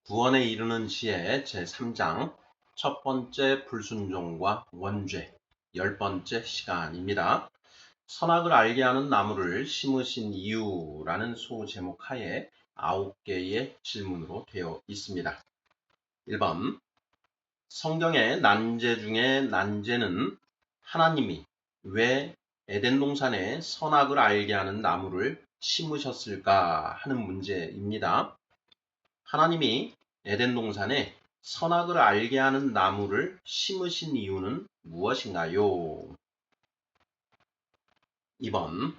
구원에 이르는 지혜 제3장 첫 번째 불순종과 원죄 10번째 시간입니다. 선악을 알게 하는 나무를 심으신 이유라는 소제목 하에 9개의 질문으로 되어 있습니다. 1번 성경의 난제 중에 난제는 하나님이 왜 에덴 동산에 선악을 알게 하는 나무를 심으셨을까 하는 문제입니다. 하나님이 에덴 동산에 선악을 알게 하는 나무를 심으신 이유는 무엇인가요? 2번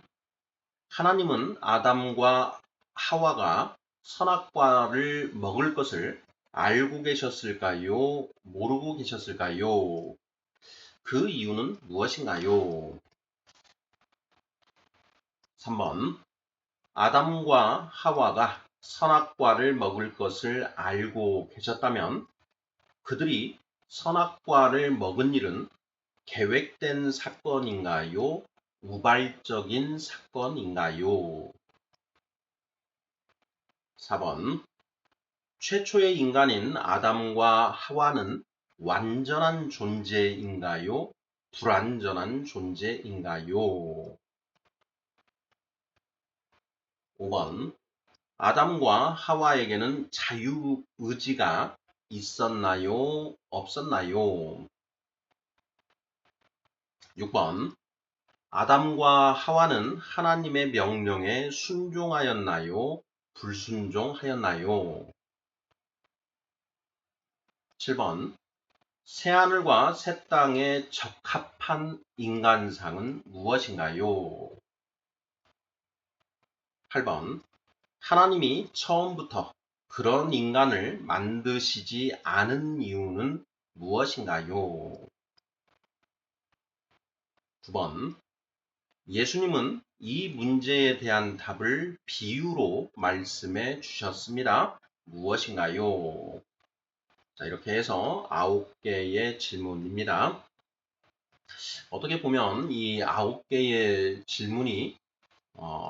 하나님은 아담과 하와가 선악과를 먹을 것을 알고 계셨을까요? 모르고 계셨을까요? 그 이유는 무엇인가요? 3번 아담과 하와가 선악과를 먹을 것을 알고 계셨다면 그들이 선악과를 먹은 일은 계획된 사건인가요? 우발적인 사건인가요? 4번 최초의 인간인 아담과 하와는 완전한 존재인가요? 불완전한 존재인가요? 5번 아담과 하와에게는 자유의지가 있었나요? 없었나요? 6번 아담과 하와는 하나님의 명령에 순종하였나요? 불순종하였나요? 7번 새하늘과 새 땅에 적합한 인간상은 무엇인가요? 8번 하나님이 처음부터 그런 인간을 만드시지 않은 이유는 무엇인가요? 9번 예수님은 이 문제에 대한 답을 비유로 말씀해 주셨습니다. 무엇인가요? 자, 이렇게 해서 9개의 질문입니다. 어떻게 보면 이 9개의 질문이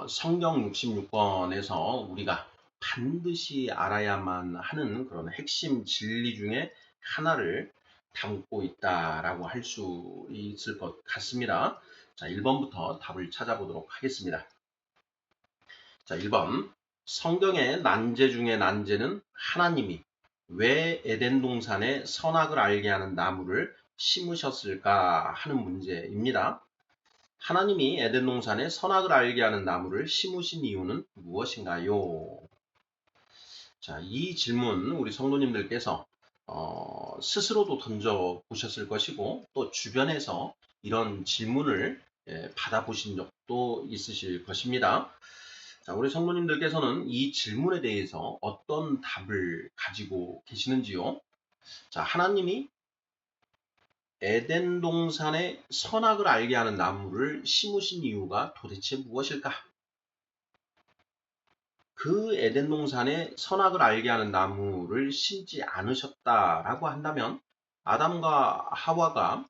성경 66권에서 우리가 반드시 알아야만 하는 그런 핵심 진리 중에 하나를 담고 있다라고 할 수 있을 것 같습니다. 자, 1번부터 답을 찾아보도록 하겠습니다. 자, 1번. 성경의 난제 중에 난제는 하나님이 왜 에덴 동산에 선악을 알게 하는 나무를 심으셨을까 하는 문제입니다. 하나님이 에덴 동산에 선악을 알게 하는 나무를 심으신 이유는 무엇인가요? 자, 이 질문 우리 성도님들께서 스스로도 던져보셨을 것이고 또 주변에서 이런 질문을 받아보신 적도 있으실 것입니다. 자, 우리 성도님들께서는 이 질문에 대해서 어떤 답을 가지고 계시는지요? 자, 하나님이 에덴 동산에 선악을 알게 하는 나무를 심으신 이유가 도대체 무엇일까? 그 에덴 동산에 선악을 알게 하는 나무를 심지 않으셨다라고 한다면 아담과 하와가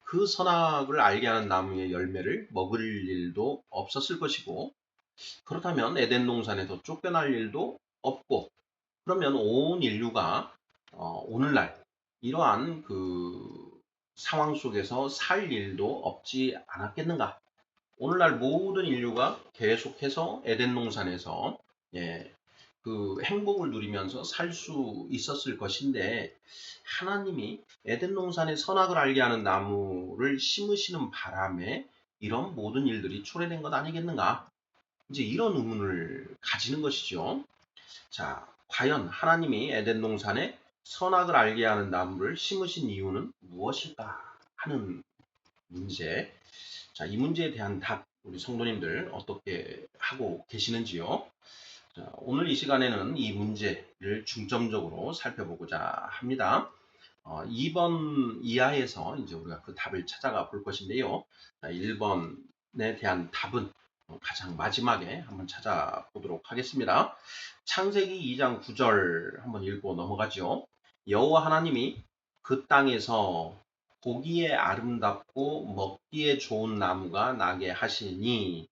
그 선악을 알게 하는 나무의 열매를 먹을 일도 없었을 것이고 그렇다면 에덴 동산에서 쫓겨날 일도 없고 그러면 온 인류가 오늘날 이러한 그 상황 속에서 살 일도 없지 않았겠는가? 오늘날 모든 인류가 계속해서 에덴 동산에서 그 행복을 누리면서 살 수 있었을 것인데 하나님이 에덴 동산에 선악을 알게 하는 나무를 심으시는 바람에 이런 모든 일들이 초래된 것 아니겠는가? 이제 이런 의문을 가지는 것이죠. 자, 과연 하나님이 에덴 동산에 선악을 알게 하는 나무를 심으신 이유는 무엇일까 하는 문제. 자, 이 문제에 대한 답 우리 성도님들 어떻게 하고 계시는지요? 자, 오늘 이 시간에는 이 문제를 중점적으로 살펴보고자 합니다. 2번 이하에서 이제 우리가 그 답을 찾아가 볼 것인데요. 자, 1번에 대한 답은 가장 마지막에 한번 찾아보도록 하겠습니다. 창세기 2장 9절 한번 읽고 넘어가죠. 여호와 하나님이 그 땅에서 보기에 아름답고 먹기에 좋은 나무가 나게 하시니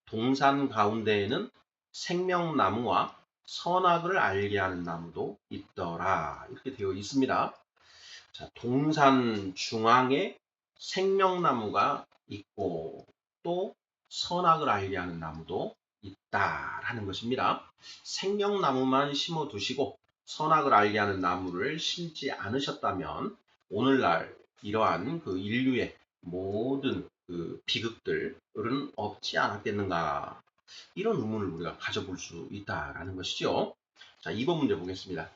동산 가운데에는 생명나무와 선악을 알게 하는 나무도 있더라. 이렇게 되어 있습니다. 자, 동산 중앙에 생명나무가 있고 또 선악을 알게 하는 나무도 있다라는 것입니다. 생명나무만 심어 두시고 선악을 알게 하는 나무를 심지 않으셨다면 오늘날 이러한 그 인류의 모든 그 비극들은 없지 않았겠는가, 이런 의문을 우리가 가져볼 수 있다라는 것이죠. 자, 2번 문제 보겠습니다.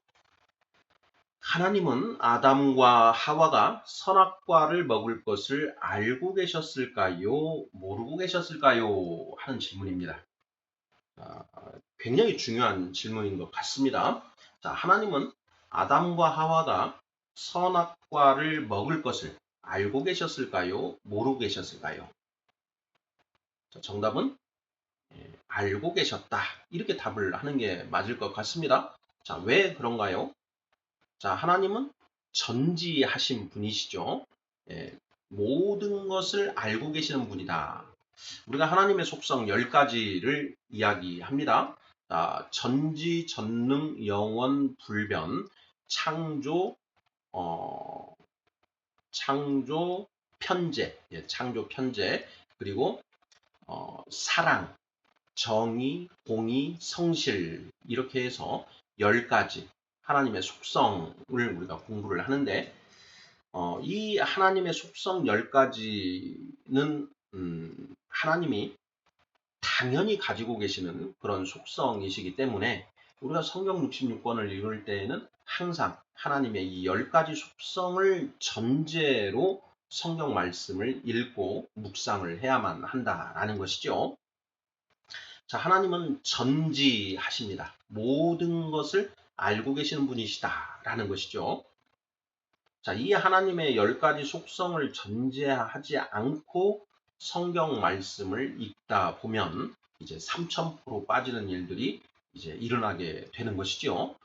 하나님은 아담과 하와가 선악과를 먹을 것을 알고 계셨을까요? 모르고 계셨을까요? 하는 질문입니다. 굉장히 중요한 질문인 것 같습니다. 자, 하나님은 아담과 하와가 선악과를 먹을 것을 알고 계셨을까요? 모르고 계셨을까요? 자, 정답은 알고 계셨다. 이렇게 답을 하는 게 맞을 것 같습니다. 자, 왜 그런가요? 자, 하나님은 전지하신 분이시죠. 예, 모든 것을 알고 계시는 분이다. 우리가 하나님의 속성 10가지를 이야기합니다. 자, 전지, 전능, 영원, 불변, 창조, 창조, 편재, 창조, 편재, 그리고 사랑, 정의, 공의, 성실, 이렇게 해서 10가지 하나님의 속성을 우리가 공부를 하는데, 이 하나님의 속성 10가지는 하나님이 당연히 가지고 계시는 그런 속성이시기 때문에 우리가 성경 66권을 읽을 때에는 항상 하나님의 이 10가지 속성을 전제로 성경 말씀을 읽고 묵상을 해야만 한다라는 것이죠. 자, 하나님은 전지하십니다. 모든 것을 알고 계시는 분이시다라는 것이죠. 자, 이 하나님의 10가지 속성을 전제하지 않고 성경 말씀을 읽다 보면 이제 3000% 빠지는 일들이 이제 일어나게 되는 것이죠.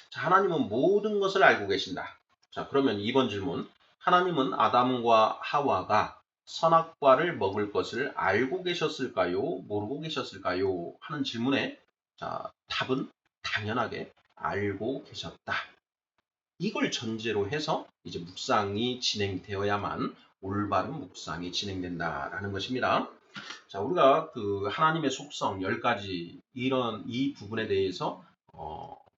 자, 하나님은 모든 것을 알고 계신다. 자, 그러면 2번 질문. 하나님은 아담과 하와가 선악과를 먹을 것을 알고 계셨을까요? 모르고 계셨을까요? 하는 질문에 자, 답은 당연하게 알고 계셨다. 이걸 전제로 해서 이제 묵상이 진행되어야만 올바른 묵상이 진행된다라는 것입니다. 자, 우리가 그 하나님의 속성 10가지 이 부분에 대해서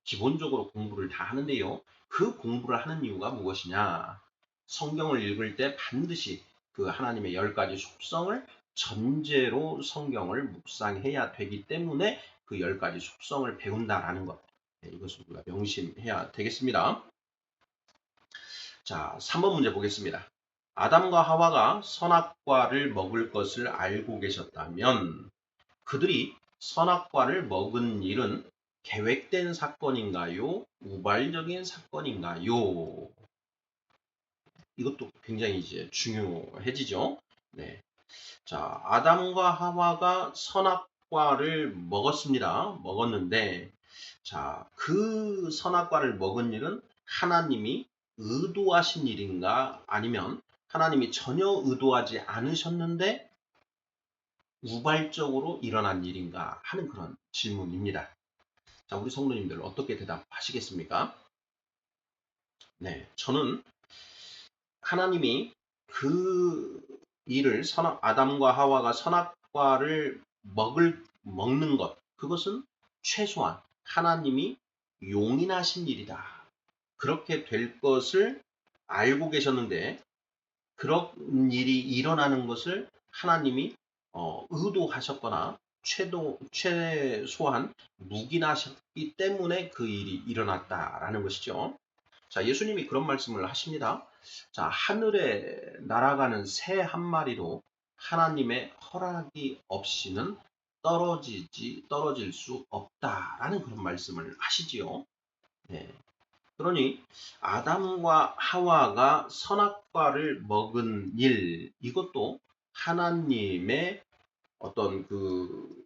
기본적으로 공부를 다 하는데요. 그 공부를 하는 이유가 무엇이냐? 성경을 읽을 때 반드시 그 하나님의 10가지 속성을 전제로 성경을 묵상해야 되기 때문에 그 10가지 속성을 배운다라는 것. 이것을 우리가 명심해야 되겠습니다. 자, 3번 문제 보겠습니다. 아담과 하와가 선악과를 먹을 것을 알고 계셨다면 그들이 선악과를 먹은 일은 계획된 사건인가요? 우발적인 사건인가요? 이것도 굉장히 이제 중요해지죠. 네. 자, 아담과 하와가 선악과를 먹었습니다. 먹었는데, 자, 그 선악과를 먹은 일은 하나님이 의도하신 일인가? 아니면 하나님이 전혀 의도하지 않으셨는데 우발적으로 일어난 일인가 하는 그런 질문입니다. 자, 우리 성도님들 어떻게 대답하시겠습니까? 네, 저는 하나님이 그 일을 아담과 하와가 선악과를 먹는 것, 그것은 최소한 하나님이 용인하신 일이다. 그렇게 될 것을 알고 계셨는데 그런 일이 일어나는 것을 하나님이 의도하셨거나 최소한 묵인하셨기 때문에 그 일이 일어났다라는 것이죠. 자, 예수님이 그런 말씀을 하십니다. 자, 하늘에 날아가는 새 한 마리도 하나님의 허락이 없이는 떨어질 수 없다라는 그런 말씀을 하시지요. 네. 그러니 아담과 하와가 선악과를 먹은 일, 이것도 하나님의 어떤 그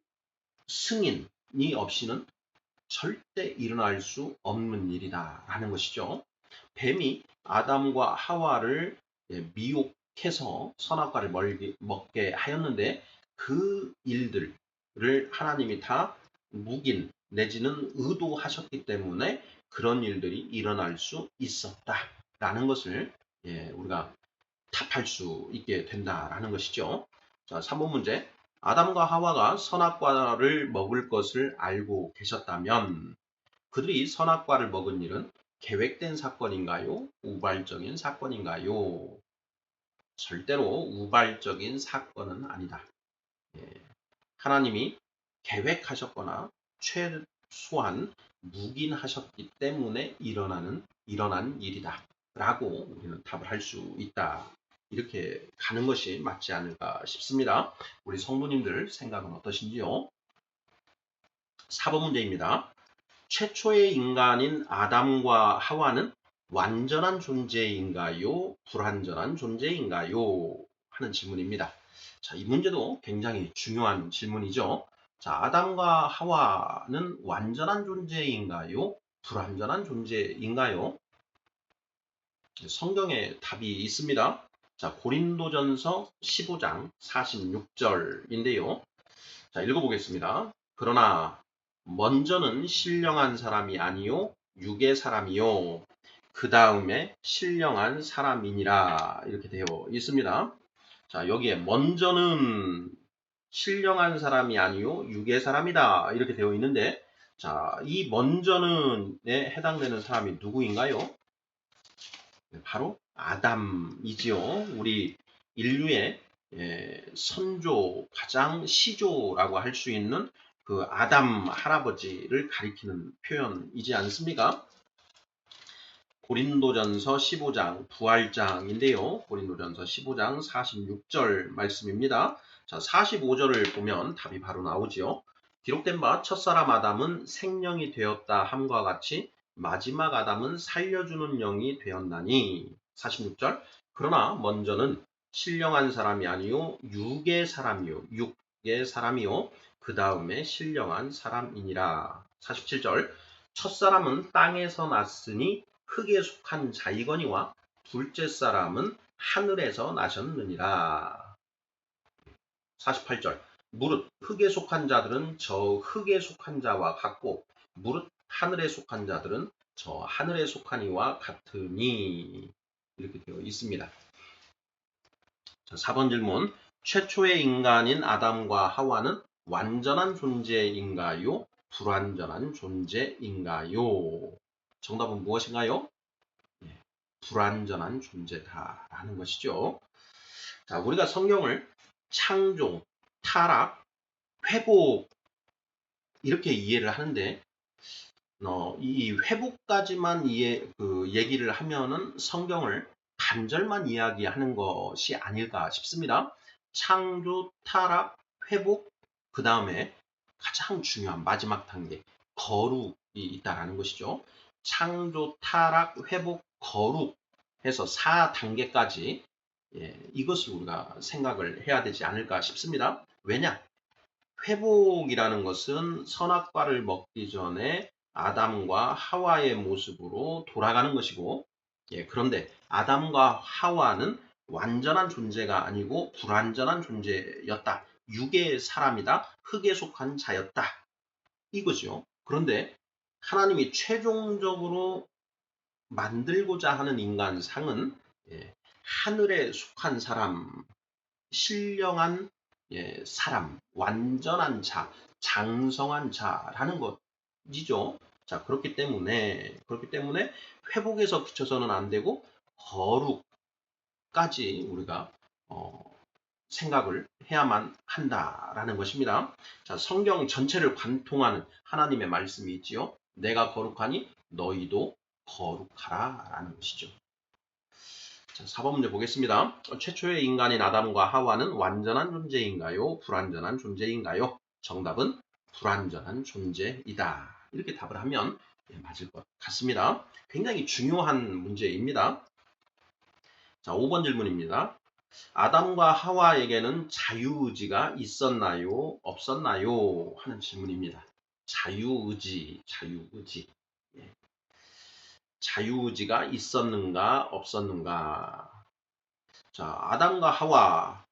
승인이 없이는 절대 일어날 수 없는 일이다라는 것이죠. 뱀이 아담과 하와를 미혹해서 선악과를 먹게 하였는데 그 일들을 하나님이 다 묵인 내지는 의도하셨기 때문에 그런 일들이 일어날 수 있었다라는 것을 우리가 답할 수 있게 된다라는 것이죠. 자, 3번 문제. 아담과 하와가 선악과를 먹을 것을 알고 계셨다면 그들이 선악과를 먹은 일은 계획된 사건인가요? 우발적인 사건인가요? 절대로 우발적인 사건은 아니다. 하나님이 계획하셨거나 최소한 묵인하셨기 때문에 일어난 일이다. 라고 우리는 답을 할 수 있다. 이렇게 가는 것이 맞지 않을까 싶습니다. 우리 성도님들 생각은 어떠신지요? 4번 문제입니다. 최초의 인간인 아담과 하와는 완전한 존재인가요? 불완전한 존재인가요? 하는 질문입니다. 자, 이 문제도 굉장히 중요한 질문이죠. 자, 아담과 하와는 완전한 존재인가요? 불완전한 존재인가요? 성경에 답이 있습니다. 자, 고린도전서 15장 46절인데요. 자, 읽어보겠습니다. 그러나 먼저는 신령한 사람이 아니요 육의 사람이요 그 다음에 신령한 사람이니라 이렇게 되어 있습니다. 자, 여기에 먼저는 신령한 사람이 아니요 육의 사람이다 이렇게 되어 있는데, 자, 이 먼저는에 해당되는 사람이 누구인가요? 바로 아담이지요. 우리 인류의 선조, 가장 시조라고 할 수 있는 그 아담 할아버지를 가리키는 표현이지 않습니까? 고린도전서 15장 부활장인데요. 고린도전서 15장 46절 말씀입니다. 자, 45절을 보면 답이 바로 나오지요. 기록된 바 첫사람 아담은 생령이 되었다 함과 같이 마지막 아담은 살려주는 영이 되었나니. 46절. 그러나 먼저는 신령한 사람이 아니요 육의 사람이요 육의 사람이요 그 다음에 신령한 사람이니라. 47절. 첫사람은 땅에서 났으니 흙에 속한 자이거니와 둘째 사람은 하늘에서 나셨느니라. 48절. 무릇 흙에 속한 자들은 저 흙에 속한 자와 같고 무릇 하늘에 속한 자들은 저 하늘에 속한 이와 같으니. 이렇게 되어 있습니다. 자, 4번 질문. 최초의 인간인 아담과 하와는 완전한 존재인가요? 불완전한 존재인가요? 정답은 무엇인가요? 불완전한 존재다라는 것이죠. 자, 우리가 성경을 창조, 타락, 회복 이렇게 이해를 하는데 이 회복까지만 얘기를 하면은 성경을 반절만 이야기하는 것이 아닐까 싶습니다. 창조, 타락, 회복, 그 다음에 가장 중요한 마지막 단계, 거룩이 있다라는 것이죠. 창조, 타락, 회복, 거룩 해서 4단계까지 이것을 우리가 생각을 해야 되지 않을까 싶습니다. 왜냐? 회복이라는 것은 선악과를 먹기 전에 아담과 하와의 모습으로 돌아가는 것이고, 그런데 아담과 하와는 완전한 존재가 아니고 불완전한 존재였다. 육의 사람이다. 흙에 속한 자였다. 이거죠. 그런데 하나님이 최종적으로 만들고자 하는 인간상은 하늘에 속한 사람, 신령한 사람, 완전한 자, 장성한 자라는 것이죠. 자, 그렇기 때문에 회복에서 그쳐서는 안 되고 거룩까지 우리가 생각을 해야만 한다라는 것입니다. 자, 성경 전체를 관통하는 하나님의 말씀이 있지요. 내가 거룩하니 너희도 거룩하라라는 것이죠. 자, 4번 문제 보겠습니다. 최초의 인간인 아담과 하와는 완전한 존재인가요? 불완전한 존재인가요? 정답은 불완전한 존재이다. 이렇게 답을 하면 맞을 것 같습니다. 굉장히 중요한 문제입니다. 자, 5번 질문입니다. 아담과 하와에게는 자유의지가 있었나요? 없었나요? 하는 질문입니다. 자유의지. 자유의지가 있었는가, 없었는가? 자, 아담과 하와.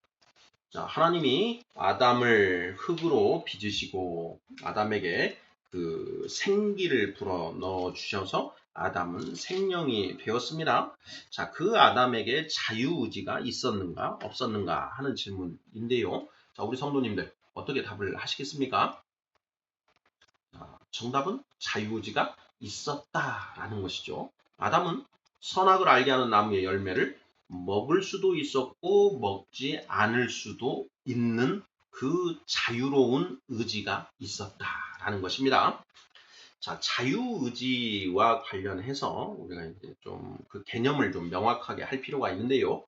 자, 하나님이 아담을 흙으로 빚으시고 아담에게 그 생기를 불어 넣어 주셔서 아담은 생명이 되었습니다. 자, 그 아담에게 자유의지가 있었는가 없었는가 하는 질문인데요. 자, 우리 성도님들 어떻게 답을 하시겠습니까? 정답은 자유의지가 있었다라는 것이죠. 아담은 선악을 알게 하는 나무의 열매를 먹을 수도 있었고 먹지 않을 수도 있는 그 자유로운 의지가 있었다라는 것입니다. 자, 자유의지와 관련해서 우리가 이제 좀 그 개념을 좀 명확하게 할 필요가 있는데요.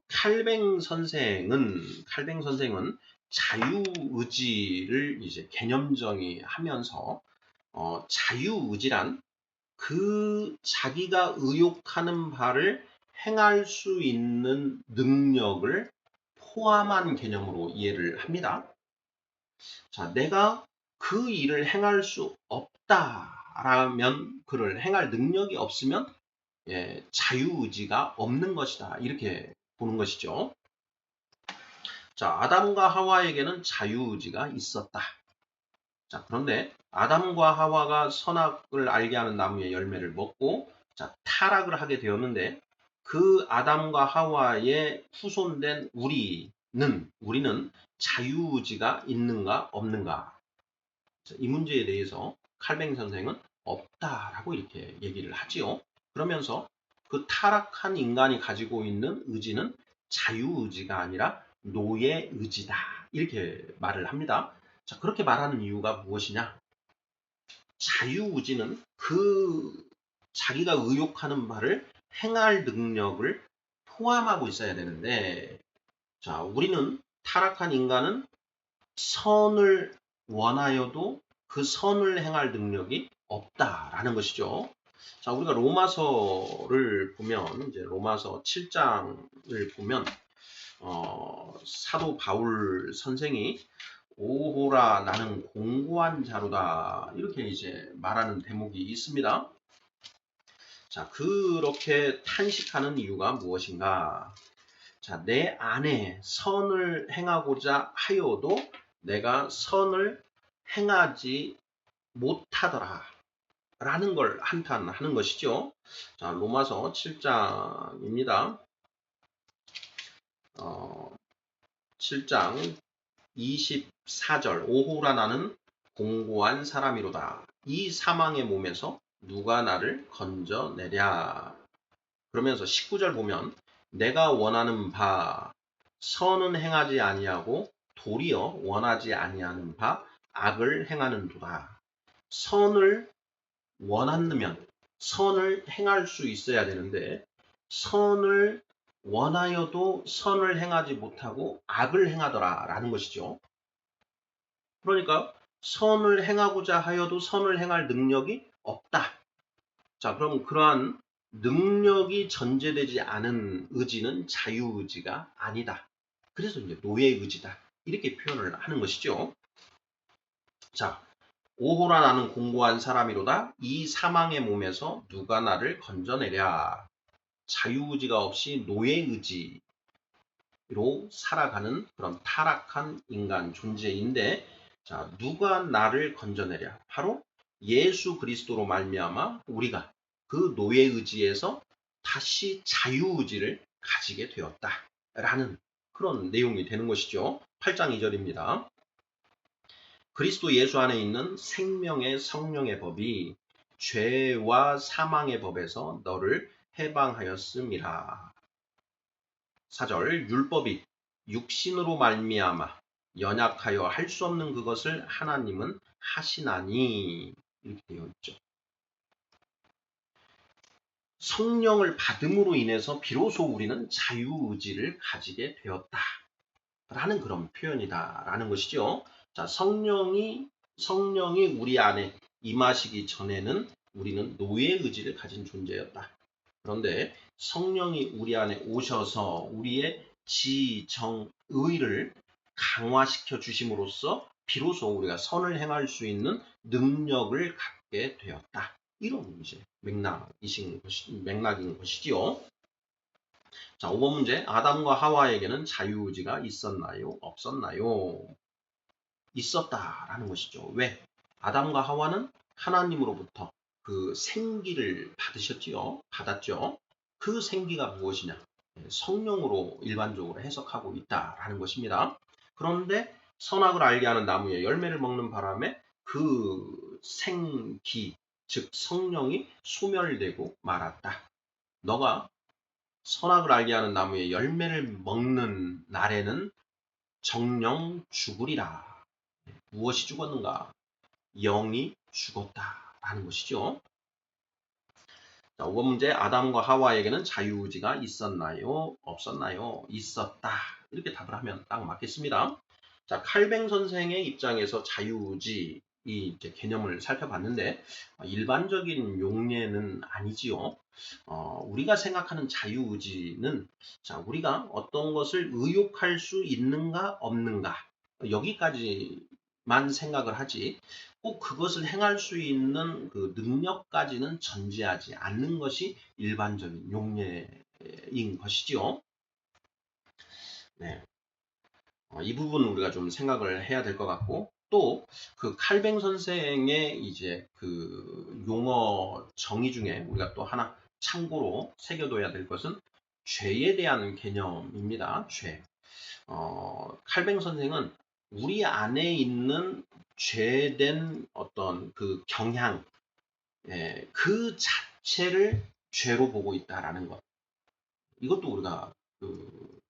칼뱅 선생은 자유의지를 이제 개념 정의하면서 자유의지란 그 자기가 의욕하는 바를 행할 수 있는 능력을 포함한 개념으로 이해를 합니다. 자, 내가 그 일을 행할 수 없다라면 그를 행할 능력이 없으면 자유의지가 없는 것이다. 이렇게 보는 것이죠. 자, 아담과 하와에게는 자유의지가 있었다. 자, 그런데 아담과 하와가 선악을 알게 하는 나무의 열매를 먹고 타락을 하게 되었는데 그 아담과 하와의 후손된 우리는 자유의지가 있는가 없는가? 이 문제에 대해서 칼뱅 선생은 없다라고 이렇게 얘기를 하지요. 그러면서 그 타락한 인간이 가지고 있는 의지는 자유의지가 아니라 노예의지다. 이렇게 말을 합니다. 자, 그렇게 말하는 이유가 무엇이냐? 자유의지는 그 자기가 의욕하는 바를 행할 능력을 포함하고 있어야 되는데, 자, 우리는 타락한 인간은 선을 원하여도 그 선을 행할 능력이 없다라는 것이죠. 자, 우리가 로마서를 보면, 이제 로마서 7장을 보면, 사도 바울 선생이 오호라 나는 공고한 자로다 이렇게 이제 말하는 대목이 있습니다. 자, 그렇게 탄식하는 이유가 무엇인가? 자, 내 안에 선을 행하고자 하여도 내가 선을 행하지 못하더라 라는 걸 한탄하는 것이죠. 자, 로마서 7장입니다. 7장 24절 오호라 나는 공고한 사람이로다. 이 사망의 몸에서 누가 나를 건져내랴. 그러면서 19절 보면 내가 원하는 바 선은 행하지 아니하고 도리어 원하지 아니하는 바 악을 행하는도다. 선을 원하면 선을 행할 수 있어야 되는데 선을 원하여도 선을 행하지 못하고 악을 행하더라 라는 것이죠. 그러니까 선을 행하고자 하여도 선을 행할 능력이 없다. 자, 그럼 그러한 능력이 전제되지 않은 의지는 자유의지가 아니다. 그래서 이제 노예의지다. 이렇게 표현을 하는 것이죠. 자, 오호라 나는 공고한 사람이로다. 이 사망의 몸에서 누가 나를 건져내랴. 자유의지가 없이 노예의지로 살아가는 그런 타락한 인간 존재인데, 자, 누가 나를 건져내랴. 바로 예수 그리스도로 말미암아 우리가 그 노예의지에서 다시 자유의지를 가지게 되었다라는 그런 내용이 되는 것이죠. 8장 2절입니다. 그리스도 예수 안에 있는 생명의 성령의 법이 죄와 사망의 법에서 너를 해방하였음이라. 4절 율법이 육신으로 말미암아 연약하여 할 수 없는 그것을 하나님은 하시나니 이렇게 되어 있죠. 성령을 받음으로 인해서 비로소 우리는 자유의지를 가지게 되었다라는 그런 표현이다라는 것이죠. 자, 성령이 우리 안에 임하시기 전에는 우리는 노예의지를 가진 존재였다. 그런데 성령이 우리 안에 오셔서 우리의 지, 정, 의를 강화시켜 주심으로써 비로소 우리가 선을 행할 수 있는 능력을 갖게 되었다. 이런 이제 맥락인 것이지요. 자, 5번 문제. 아담과 하와에게는 자유의지가 있었나요? 없었나요? 있었다라는 것이죠. 왜? 아담과 하와는 하나님으로부터 그 생기를 받았죠. 그 생기가 무엇이냐? 성령으로 일반적으로 해석하고 있다라는 것입니다. 그런데 선악을 알게 하는 나무의 열매를 먹는 바람에 그 생기, 즉 성령이 소멸되고 말았다. 너가 선악을 알게 하는 나무의 열매를 먹는 날에는 정령 죽으리라. 무엇이 죽었는가? 영이 죽었다라는 것이죠. 자, 5번 문제, 아담과 하와에게는 자유의지가 있었나요? 없었나요? 있었다. 이렇게 답을 하면 딱 맞겠습니다. 자, 칼뱅 선생의 입장에서 자유의지 이 이제 개념을 살펴봤는데 일반적인 용례는 아니지요. 우리가 생각하는 자유의지는 자, 우리가 어떤 것을 의욕할 수 있는가 없는가 여기까지만 생각을 하지 꼭 그것을 행할 수 있는 그 능력까지는 전제하지 않는 것이 일반적인 용례인 것이지요. 네. 이 부분 우리가 좀 생각을 해야 될 것 같고 또 그 칼뱅 선생의 이제 그 용어 정의 중에 우리가 또 하나 참고로 새겨둬야 될 것은 죄에 대한 개념입니다. 죄. 칼뱅 선생은 우리 안에 있는 죄된 어떤 그 경향, 그 자체를 죄로 보고 있다라는 것. 이것도 우리가 그,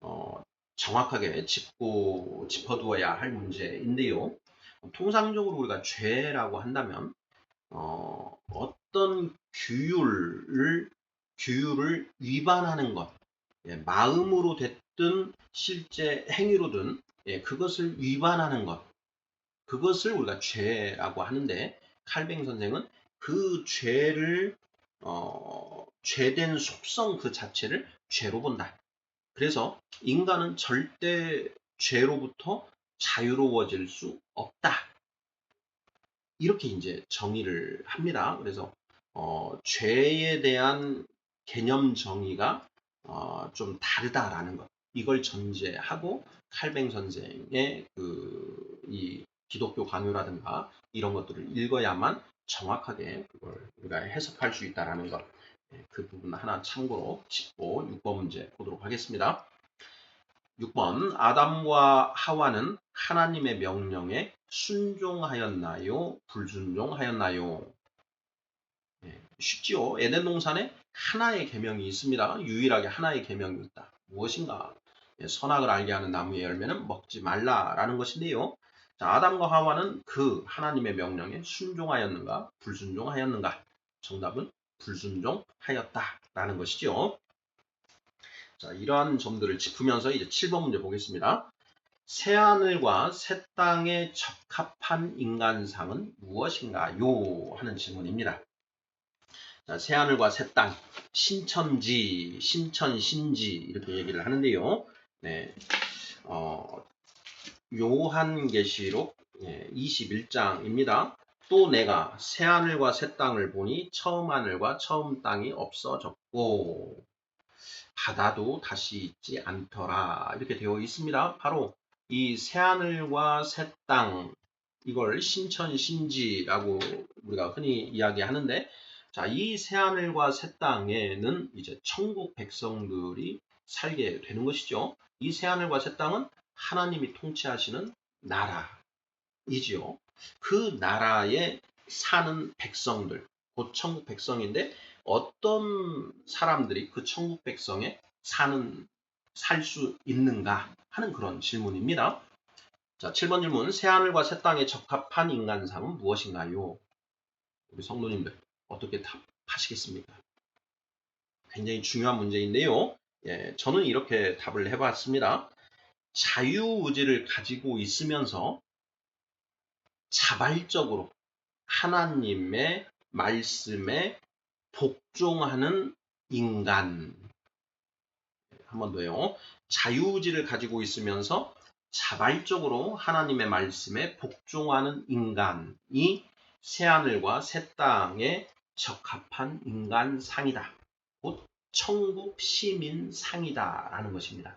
어, 정확하게 짚어두어야 할 문제인데요. 통상적으로 우리가 죄라고 한다면 어떤 규율을 위반하는 것, 마음으로 됐든 실제 행위로든 그것을 위반하는 것, 그것을 우리가 죄라고 하는데 칼뱅 선생은 그 죄를 죄된 속성 그 자체를 죄로 본다. 그래서 인간은 절대 죄로부터 자유로워질 수 없다. 이렇게 이제 정의를 합니다. 그래서 죄에 대한 개념 정의가 좀 다르다라는 것. 이걸 전제하고 칼뱅 선생의 이 기독교 강요라든가 이런 것들을 읽어야만 정확하게 그걸 우리가 해석할 수 있다라는 것. 그 부분 하나 참고로 짚고 6번 문제 보도록 하겠습니다. 6번 아담과 하와는 하나님의 명령에 순종하였나요? 불순종하였나요? 쉽지요. 에덴 동산에 하나의 계명이 있습니다. 유일하게 하나의 계명이 있다. 무엇인가? 선악을 알게 하는 나무의 열매는 먹지 말라라는 것인데요. 자, 아담과 하와는 그 하나님의 명령에 순종하였는가? 불순종하였는가? 정답은 불순종하였다라는 것이죠. 자, 이러한 점들을 짚으면서 이제 7번 문제 보겠습니다. 새하늘과 새 땅에 적합한 인간상은 무엇인가요? 하는 질문입니다. 자, 새하늘과 새 땅, 신천지, 신천신지 이렇게 얘기를 하는데요. 네, 요한계시록 21장입니다. 또 내가 새하늘과 새 땅을 보니 처음 하늘과 처음 땅이 없어졌고 바다도 다시 있지 않더라. 이렇게 되어 있습니다. 바로 이 새하늘과 새 땅, 이걸 신천신지라고 우리가 흔히 이야기하는데, 자, 이 새하늘과 새 땅에는 이제 천국 백성들이 살게 되는 것이죠. 이 새하늘과 새 땅은 하나님이 통치하시는 나라이지요. 그 나라에 사는 백성들, 곧 천국 백성인데 어떤 사람들이 그 천국 백성에 살 수 있는가 하는 그런 질문입니다. 자, 7번 질문. 새하늘과 새 땅에 적합한 인간상은 무엇인가요? 우리 성도님들 어떻게 답하시겠습니까? 굉장히 중요한 문제인데요. 저는 이렇게 답을 해봤습니다. 자유의지를 가지고 있으면서 자발적으로 하나님의 말씀에 복종하는 인간. 한 번 더요. 자유의지를 가지고 있으면서 자발적으로 하나님의 말씀에 복종하는 인간이 새하늘과 새 땅에 적합한 인간상이다. 곧 천국 시민상이다 라는 것입니다.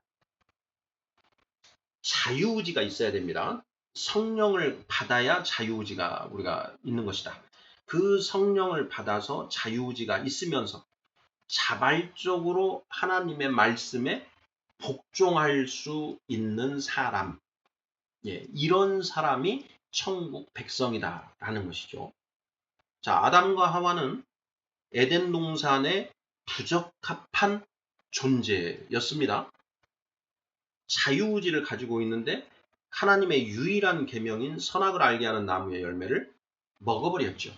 자유의지가 있어야 됩니다. 성령을 받아야 자유의지가 우리가 있는 것이다. 그 성령을 받아서 자유의지가 있으면서 자발적으로 하나님의 말씀에 복종할 수 있는 사람, 이런 사람이 천국 백성이다라는 것이죠. 자, 아담과 하와는 에덴 동산의 부적합한 존재였습니다. 자유의지를 가지고 있는데 하나님의 유일한 계명인 선악을 알게 하는 나무의 열매를 먹어버렸죠.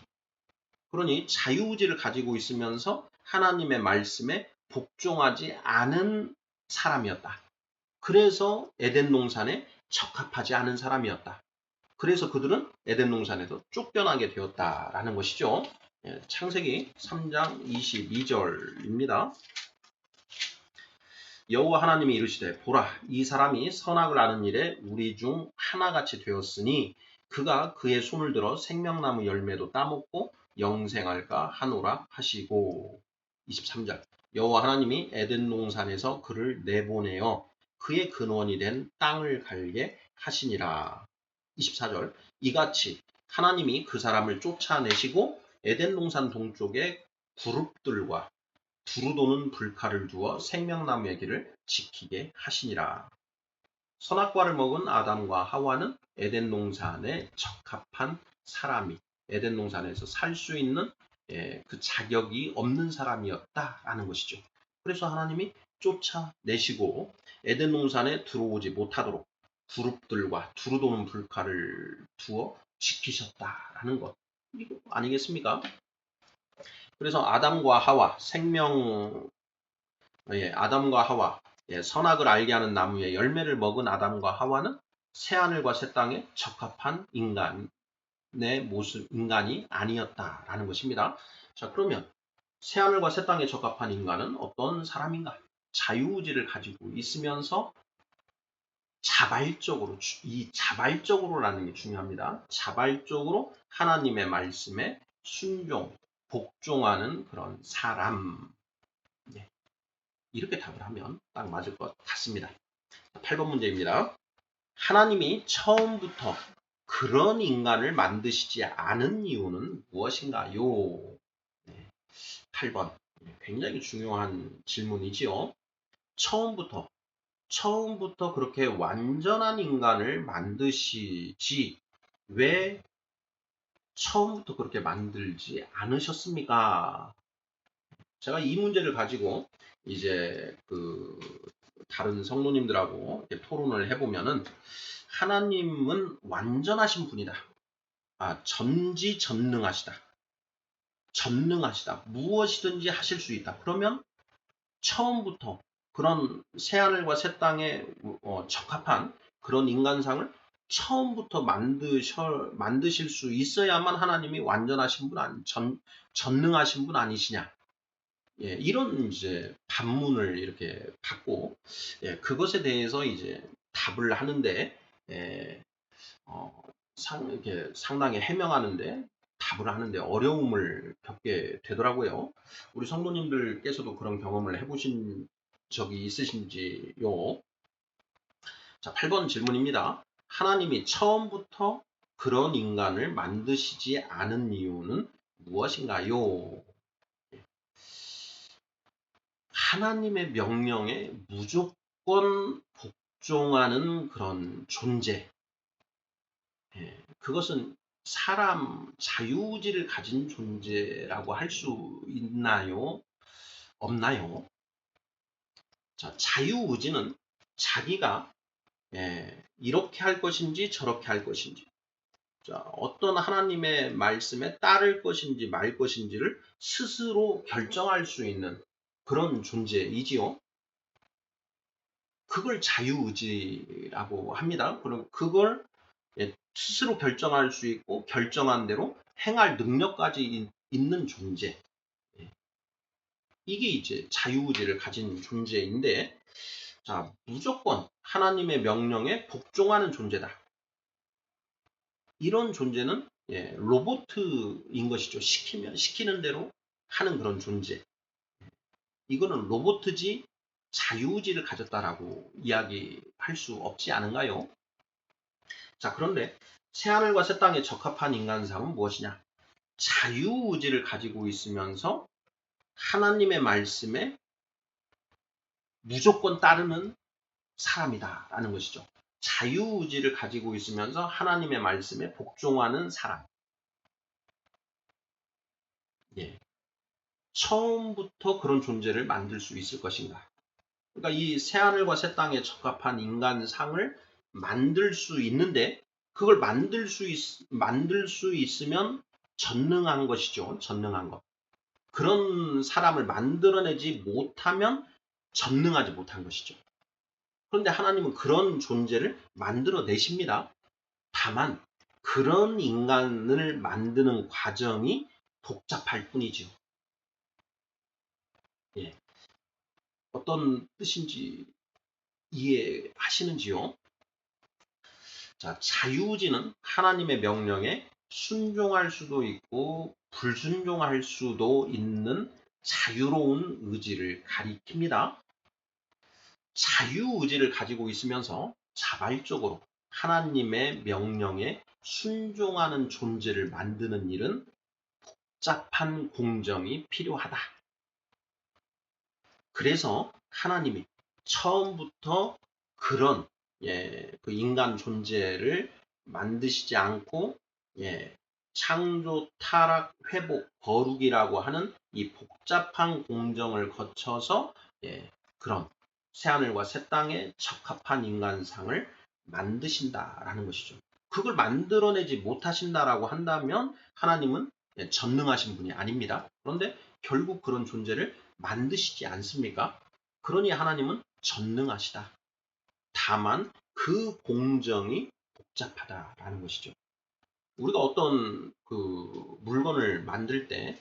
그러니 자유의지를 가지고 있으면서 하나님의 말씀에 복종하지 않은 사람이었다. 그래서 에덴 동산에 적합하지 않은 사람이었다. 그래서 그들은 에덴 동산에서 쫓겨나게 되었다라는 것이죠. 창세기 3장 22절입니다. 여호와 하나님이 이르시되 보라 이 사람이 선악을 아는 일에 우리 중 하나같이 되었으니 그가 그의 손을 들어 생명나무 열매도 따먹고 영생할까 하노라 하시고 23절 여호와 하나님이 에덴 동산에서 그를 내보내어 그의 근원이 된 땅을 갈게 하시니라. 24절 이같이 하나님이 그 사람을 쫓아내시고 에덴 동산 동쪽에 그룹들과 두루 도는 불칼을 두어 생명나무의 길을 지키게 하시니라. 선악과를 먹은 아담과 하와는 에덴 동산에 적합한 사람이 에덴 동산에서 살 수 있는 그 자격이 없는 사람이었다라는 것이죠. 그래서 하나님이 쫓아내시고 에덴 동산에 들어오지 못하도록 그룹들과 두루 도는 불칼을 두어 지키셨다라는 것. 이거 아니겠습니까? 그래서 아담과 하와 아담과 하와 선악을 알게 하는 나무의 열매를 먹은 아담과 하와는 새하늘과 새 땅에 적합한 인간이 아니었다라는 것입니다. 자, 그러면 새하늘과 새 땅에 적합한 인간은 어떤 사람인가? 자유의지를 가지고 있으면서 자발적으로, 이 자발적으로라는 게 중요합니다. 자발적으로 하나님의 말씀에 순종, 복종하는 그런 사람. 이렇게 답을 하면 딱 맞을 것 같습니다. 8번 문제입니다. 하나님이 처음부터 그런 인간을 만드시지 않은 이유는 무엇인가요? 8번. 굉장히 중요한 질문이지요. 처음부터 그렇게 완전한 인간을 만드시지 왜 처음부터 그렇게 만들지 않으셨습니까? 제가 이 문제를 가지고 이제 다른 성도님들하고 토론을 해보면은 하나님은 완전하신 분이다. 전지전능하시다. 전능하시다. 무엇이든지 하실 수 있다. 그러면 처음부터 그런 새하늘과 새 땅에 적합한 그런 인간상을 처음부터 만드실 수 있어야만 하나님이 완전하신 분 전능하신 분 아니시냐. 이런 이제 반문을 이렇게 받고 그것에 대해서 이제 답을 하는데 이렇게 상당히 해명하는데 답을 하는데 어려움을 겪게 되더라고요. 우리 성도님들께서도 그런 경험을 해보신 적이 있으신지요? 자, 8번 질문입니다. 하나님이 처음부터 그런 인간을 만드시지 않은 이유는 무엇인가요? 하나님의 명령에 무조건 복종하는 그런 존재. 그것은 사람 자유의지를 가진 존재라고 할 수 있나요? 없나요? 자, 자유의지는 자기가 이렇게 할 것인지 저렇게 할 것인지 자, 어떤 하나님의 말씀에 따를 것인지 말 것인지를 스스로 결정할 수 있는 그런 존재이지요. 그걸 자유의지라고 합니다. 그럼 그걸 스스로 결정할 수 있고 결정한 대로 행할 능력까지 있는 존재. 이게 이제 자유의지를 가진 존재인데 자, 무조건 하나님의 명령에 복종하는 존재다. 이런 존재는 로봇인 것이죠. 시키는 대로 하는 그런 존재. 이거는 로봇이지 자유의지를 가졌다라고 이야기할 수 없지 않은가요? 자, 그런데 새하늘과 새 땅에 적합한 인간상은 무엇이냐? 자유의지를 가지고 있으면서 하나님의 말씀에 무조건 따르는 사람이다라는 것이죠. 자유의지를 가지고 있으면서 하나님의 말씀에 복종하는 사람. 예. 처음부터 그런 존재를 만들 수 있을 것인가? 그러니까 이 새하늘과 새 땅에 적합한 인간상을 만들 수 있는데 그걸 만들 수 있으면 전능한 것이죠. 전능한 것. 그런 사람을 만들어내지 못하면 전능하지 못한 것이죠. 그런데 하나님은 그런 존재를 만들어내십니다. 다만 그런 인간을 만드는 과정이 복잡할 뿐이죠. 예. 어떤 뜻인지 이해하시는지요? 자, 자유의지는 하나님의 명령에 순종할 수도 있고 불순종할 수도 있는 자유로운 의지를 가리킵니다. 자유의지를 가지고 있으면서 자발적으로 하나님의 명령에 순종하는 존재를 만드는 일은 복잡한 공정이 필요하다. 그래서 하나님이 처음부터 그런 그 인간 존재를 만드시지 않고 창조, 타락, 회복, 거룩이라고 하는 이 복잡한 공정을 거쳐서 그런 새하늘과 새 땅에 적합한 인간상을 만드신다라는 것이죠. 그걸 만들어내지 못하신다라고 한다면 하나님은 전능하신 분이 아닙니다. 그런데 결국 그런 존재를 만드시지 않습니까? 그러니 하나님은 전능하시다. 다만 그 공정이 복잡하다라는 것이죠. 우리가 어떤 그 물건을 만들 때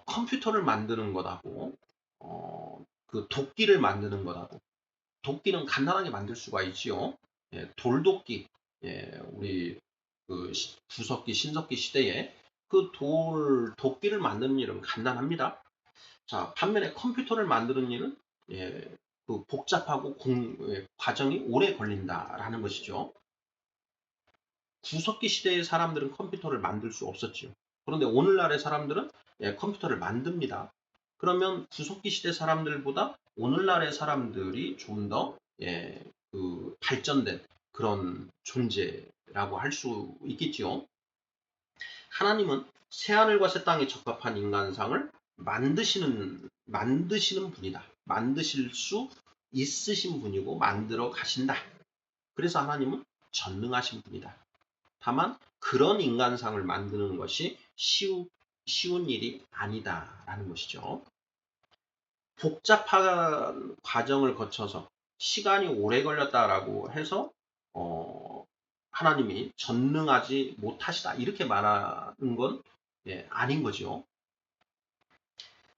컴퓨터를 만드는 것하고 그 도끼를 만드는 것하고 도끼는 간단하게 만들 수가 있지요. 돌도끼, 우리 그 구석기, 신석기 시대에 그 도끼를 만드는 일은 간단합니다. 자, 반면에 컴퓨터를 만드는 일은 그 복잡하고 과정이 오래 걸린다라는 것이죠. 구석기 시대의 사람들은 컴퓨터를 만들 수 없었지요. 그런데 오늘날의 사람들은 컴퓨터를 만듭니다. 그러면 구석기 시대 사람들보다 오늘날의 사람들이 좀 더 그 발전된 그런 존재라고 할 수 있겠지요. 하나님은 새하늘과 새 땅에 적합한 인간상을 만드시는 분이다. 만드실 수 있으신 분이고 만들어 가신다. 그래서 하나님은 전능하신 분이다. 다만 그런 인간상을 만드는 것이 쉬운 일이 아니다라는 것이죠. 복잡한 과정을 거쳐서 시간이 오래 걸렸다라고 해서 하나님이 전능하지 못하시다 이렇게 말하는 건 아닌 거죠.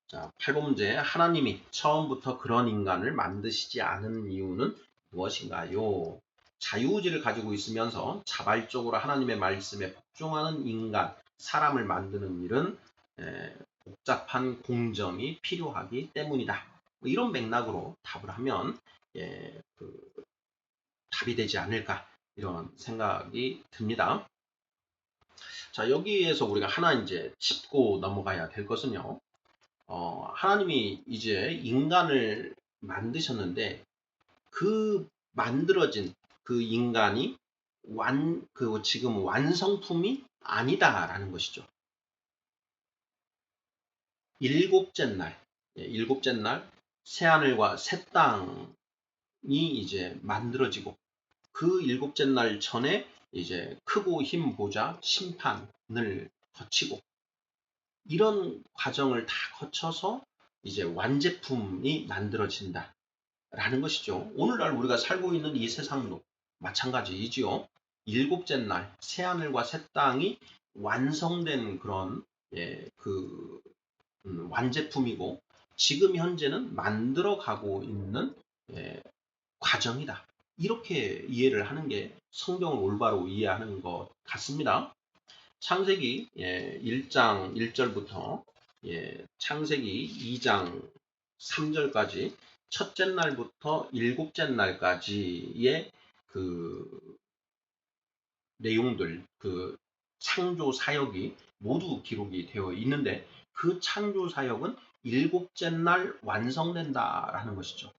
자, 8번문제 하나님이 처음부터 그런 인간을 만드시지 않은 이유는 무엇인가요? 자유의지를 가지고 있으면서 자발적으로 하나님의 말씀에 복종하는 인간, 사람을 만드는 일은 복잡한 공정이 필요하기 때문이다. 뭐 이런 맥락으로 답을 하면 답이 되지 않을까 이런 생각이 듭니다. 자, 여기에서 우리가 하나 이제 짚고 넘어가야 될 것은요. 하나님이 이제 인간을 만드셨는데 그 만들어진 그 인간이 지금 완성품이 아니다라는 것이죠. 일곱째 날 새하늘과 새 땅이 이제 만들어지고 그 일곱째 날 전에 이제 크고 힘 보자 심판을 거치고 이런 과정을 다 거쳐서 이제 완제품이 만들어진다라는 것이죠. 오늘날 우리가 살고 있는 이 세상도 마찬가지이지요. 일곱째 날 새하늘과 새 땅이 완성된 그런 완제품이고 지금 현재는 만들어가고 있는 과정이다. 이렇게 이해를 하는 게 성경을 올바로 이해하는 것 같습니다. 창세기 1장 1절부터 창세기 2장 3절까지 첫째 날부터 일곱째 날까지의 그 내용들, 그 창조 사역이 모두 기록이 되어 있는데 그 창조 사역은 일곱째 날 완성된다라는 것이죠.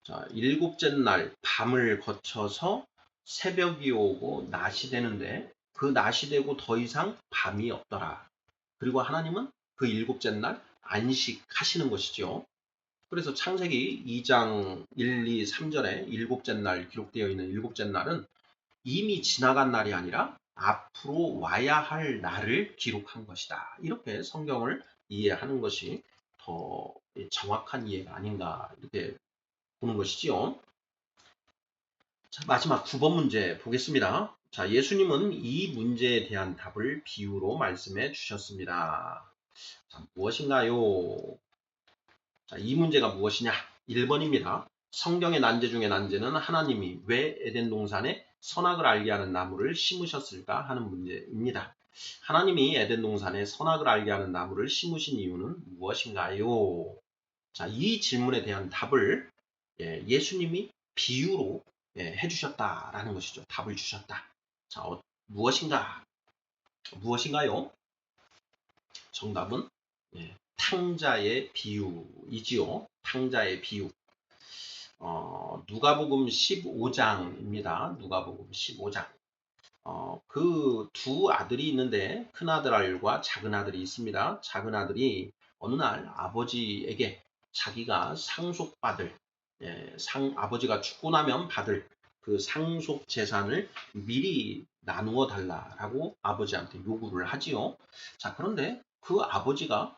자, 일곱째 날 밤을 거쳐서 새벽이 오고 낮이 되는데 그 낮이 되고 더 이상 밤이 없더라. 그리고 하나님은 그 일곱째 날 안식하시는 것이죠. 그래서 창세기 2장 1, 2, 3절에 일곱째 날 기록되어 있는 일곱째 날은 이미 지나간 날이 아니라 앞으로 와야 할 날을 기록한 것이다. 이렇게 성경을 이해하는 것이 더 정확한 이해가 아닌가 이렇게 보는 것이지요. 자, 마지막 9번 문제 보겠습니다. 자, 예수님은 이 문제에 대한 답을 비유로 말씀해 주셨습니다. 자, 무엇인가요? 자, 이 문제가 무엇이냐? 1번입니다. 성경의 난제 중에 난제는 하나님이 왜 에덴 동산에 선악을 알게 하는 나무를 심으셨을까 하는 문제입니다. 하나님이 에덴 동산에 선악을 알게 하는 나무를 심으신 이유는 무엇인가요? 자, 이 질문에 대한 답을 예수님이 비유로 해주셨다라는 것이죠. 답을 주셨다. 자, 무엇인가? 무엇인가요? 정답은 탕자의 비유이지요. 탕자의 비유. 누가복음 15장입니다. 누가복음 15장. 그 두 아들이 있는데 큰 아들과 작은 아들이 있습니다. 작은 아들이 어느 날 아버지에게 자기가 상속받을 아버지가 죽고 나면 받을 그 상속 재산을 미리 나누어 달라라고 아버지한테 요구를 하지요. 자, 그런데 그 아버지가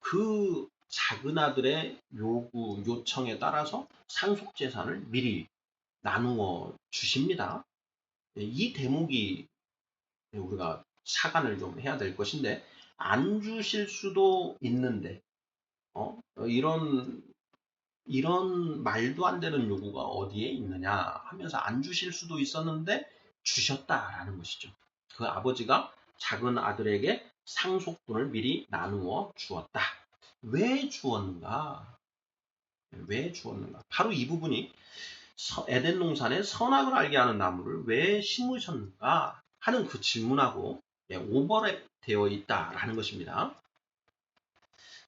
그 작은 아들의 요청에 따라서 상속 재산을 미리 나누어 주십니다. 이 대목이 우리가 차관을 좀 해야 될 것인데 안 주실 수도 있는데 이런 말도 안 되는 요구가 어디에 있느냐 하면서 안 주실 수도 있었는데 주셨다라는 것이죠. 그 아버지가 작은 아들에게 상속분을 미리 나누어 주었다. 왜 주었는가? 왜 주었는가? 바로 이 부분이 에덴 동산에 선악을 알게 하는 나무를 왜 심으셨는가 하는 그 질문하고 오버랩 되어 있다라는 것입니다.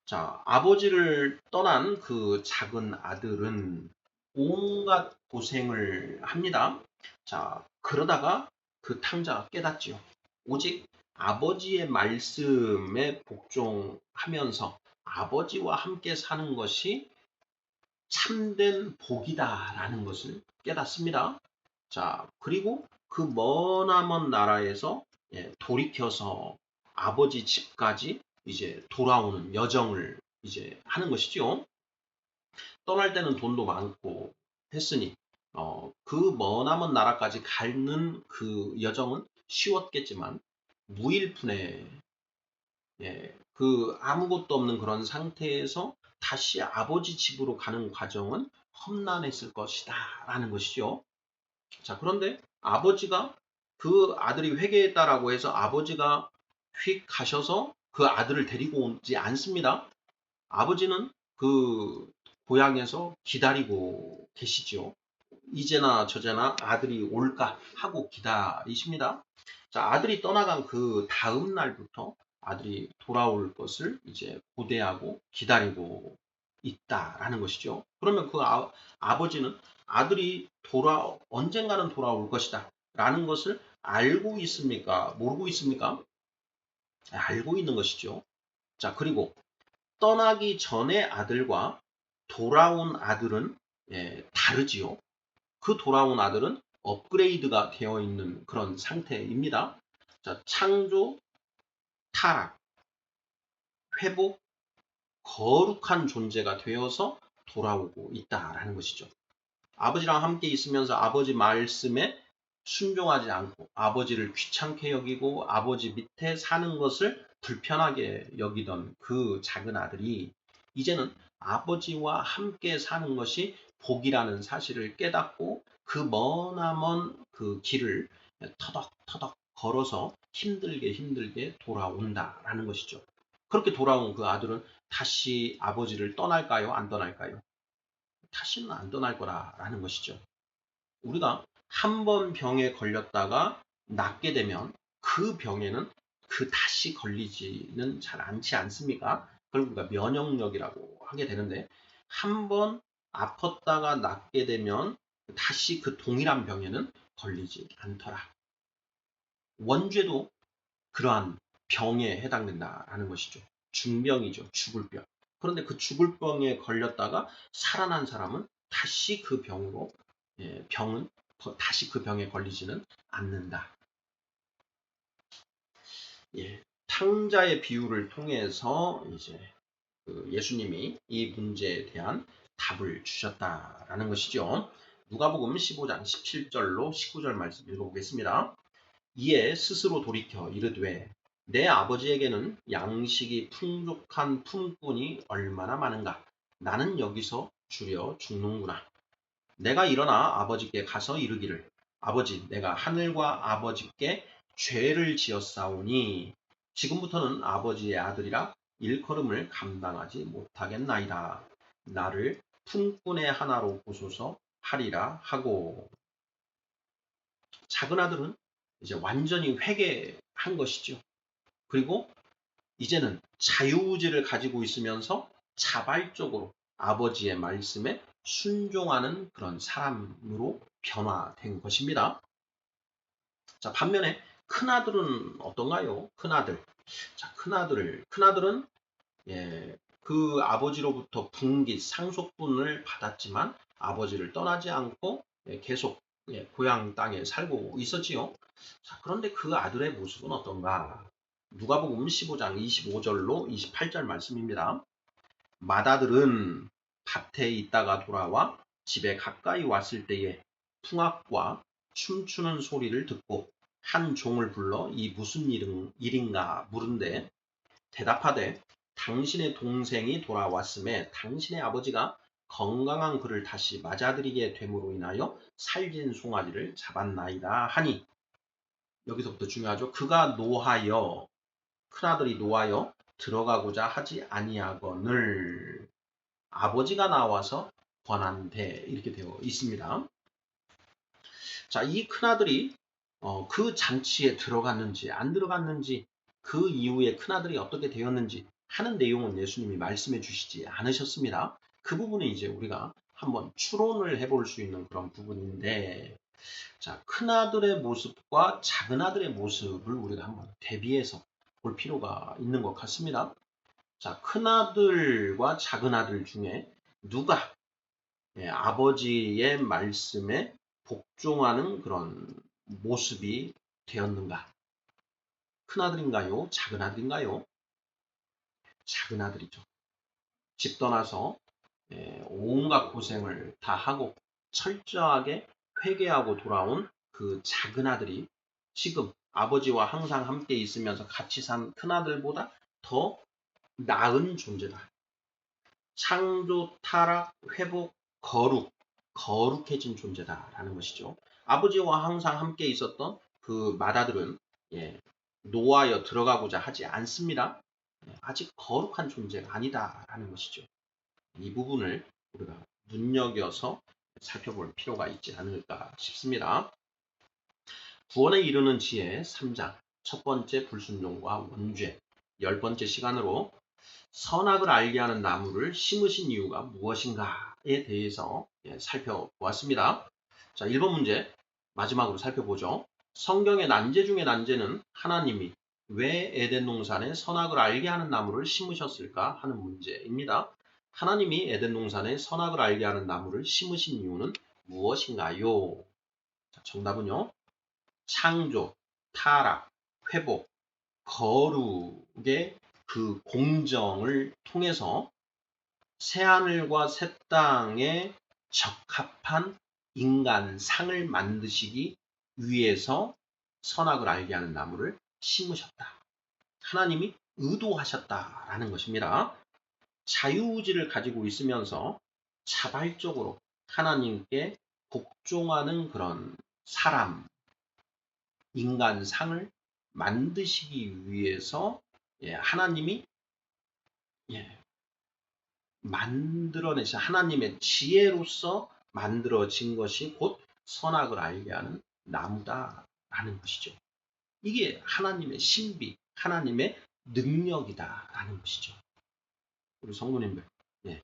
자, 아버지를 떠난 그 작은 아들은 온갖 고생을 합니다. 자, 그러다가 그 탕자가 깨닫지요. 오직 아버지의 말씀에 복종하면서 아버지와 함께 사는 것이 참된 복이다라는 것을 깨닫습니다. 자, 그리고 그 머나먼 나라에서 돌이켜서 아버지 집까지 이제 돌아오는 여정을 이제 하는 것이죠. 떠날 때는 돈도 많고 했으니 그 머나먼 나라까지 가는 그 여정은 쉬웠겠지만 무일푼에 그 아무것도 없는 그런 상태에서 다시 아버지 집으로 가는 과정은 험난했을 것이다 라는 것이죠. 자, 그런데 아버지가 그 아들이 회개했다라고 해서 아버지가 휙 가셔서 그 아들을 데리고 오지 않습니다. 아버지는 그 고향에서 기다리고 계시죠. 이제나 저제나 아들이 올까 하고 기다리십니다. 자, 아들이 떠나간 그 다음 날부터 아들이 돌아올 것을 이제 고대하고 기다리고 있다라는 것이죠. 그러면 그 아버지는 아들이 언젠가는 돌아올 것이다 라는 것을 알고 있습니까? 모르고 있습니까? 알고 있는 것이죠. 자, 그리고 떠나기 전의 아들과 돌아온 아들은 다르지요. 그 돌아온 아들은 업그레이드가 되어 있는 그런 상태입니다. 자, 창조, 타락, 회복, 거룩한 존재가 되어서 돌아오고 있다라는 것이죠. 아버지랑 함께 있으면서 아버지 말씀에 순종하지 않고 아버지를 귀찮게 여기고 아버지 밑에 사는 것을 불편하게 여기던 그 작은 아들이 이제는 아버지와 함께 사는 것이 복이라는 사실을 깨닫고 그 머나먼 그 길을 터덕터덕 걸어서 힘들게 돌아온다라는 것이죠. 그렇게 돌아온 그 아들은 다시 아버지를 떠날까요? 안 떠날까요? 다시는 안 떠날 거라는 것이죠. 우리가 한 번 병에 걸렸다가 낫게 되면 그 병에는 다시 걸리지는 잘 않지 않습니까? 그걸 우리가 면역력이라고 하게 되는데 한 번 아팠다가 낫게 되면 다시 그 동일한 병에는 걸리지 않더라. 원죄도 그러한 병에 해당된다라는 것이죠. 중병이죠. 죽을 병. 그런데 그 죽을 병에 걸렸다가 살아난 사람은 다시 그 병으로 병은 다시 그 병에 걸리지는 않는다. 탕자의 비유를 통해서 이제 예수님이 이 문제에 대한 답을 주셨다라는 것이죠. 누가복음 15장 17절로 19절 말씀 읽어보겠습니다. 이에 스스로 돌이켜 이르되 내 아버지에게는 양식이 풍족한 품꾼이 얼마나 많은가. 나는 여기서 주려 죽는구나. 내가 일어나 아버지께 가서 이르기를 아버지 내가 하늘과 아버지께 죄를 지었사오니 지금부터는 아버지의 아들이라 일컬음을 감당하지 못하겠나이다. 나를 품꾼의 하나로 보소서 하리라 하고 작은 아들은 이제 완전히 회개한 것이죠. 그리고 이제는 자유의지를 가지고 있으면서 자발적으로 아버지의 말씀에 순종하는 그런 사람으로 변화된 것입니다. 자, 반면에 큰아들은 어떤가요? 큰아들. 자, 큰아들은 그 아버지로부터 분깃, 상속분을 받았지만 아버지를 떠나지 않고 계속 고향 땅에 살고 있었지요. 자, 그런데 그 아들의 모습은 어떤가? 누가복음 15장 25절로 28절 말씀입니다. 맏아들은 밭에 있다가 돌아와 집에 가까이 왔을 때에 풍악과 춤추는 소리를 듣고 한 종을 불러 이 무슨 일인가 물은데 대답하되 당신의 동생이 돌아왔음에 당신의 아버지가 건강한 그를 다시 맞아들이게 됨으로 인하여 살진 송아지를 잡았나이다 하니 여기서부터 중요하죠. 그가 노하여 큰아들이 노하여 들어가고자 하지 아니하거늘 아버지가 나와서 권한대 이렇게 되어 있습니다. 자, 이 큰아들이 그 잔치에 들어갔는지 안 들어갔는지 그 이후에 큰아들이 어떻게 되었는지 하는 내용은 예수님이 말씀해 주시지 않으셨습니다. 그 부분은 이제 우리가 한번 추론을 해볼 수 있는 그런 부분인데 자, 큰아들의 모습과 작은아들의 모습을 우리가 한번 대비해서 볼 필요가 있는 것 같습니다. 자, 큰아들과 작은아들 중에 누가 아버지의 말씀에 복종하는 그런 모습이 되었는가? 큰아들인가요? 작은아들인가요? 작은아들이죠. 집 떠나서 온갖 고생을 다 하고 철저하게 회개하고 돌아온 그 작은아들이 지금 아버지와 항상 함께 있으면서 같이 산 큰아들보다 더 나은 존재다. 창조, 타락, 회복, 거룩해진 존재다라는 것이죠. 아버지와 항상 함께 있었던 그 맏아들은 노하여 들어가고자 하지 않습니다. 아직 거룩한 존재가 아니다라는 것이죠. 이 부분을 우리가 눈여겨서 살펴볼 필요가 있지 않을까 싶습니다. 구원에 이르는 지혜 3장 첫 번째 불순종과 원죄 10번째 시간으로 선악을 알게 하는 나무를 심으신 이유가 무엇인가에 대해서 살펴보았습니다. 자, 1번 문제 마지막으로 살펴보죠. 성경의 난제 중의 난제는 하나님이 왜 에덴 동산에 선악을 알게 하는 나무를 심으셨을까 하는 문제입니다. 하나님이 에덴 동산에 선악을 알게 하는 나무를 심으신 이유는 무엇인가요? 자, 정답은요. 창조, 타락, 회복, 거룩의 그 공정을 통해서 새하늘과 새 땅에 적합한 인간상을 만드시기 위해서 선악을 알게 하는 나무를 심으셨다. 하나님이 의도하셨다라는 것입니다. 자유의지를 가지고 있으면서 자발적으로 하나님께 복종하는 그런 사람, 인간상을 만드시기 위해서 하나님이 만들어내신 하나님의 지혜로서 만들어진 것이 곧 선악을 알게 하는 나무다라는 것이죠. 이게 하나님의 신비, 하나님의 능력이다라는 것이죠. 우리 성도님들, 예,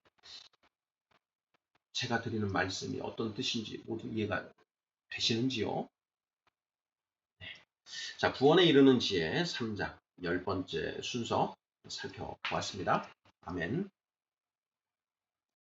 제가 드리는 말씀이 어떤 뜻인지 모두 이해가 되시는지요? 자, 구원에 이르는 지혜 3장 10번째 순서 살펴보았습니다. 아멘.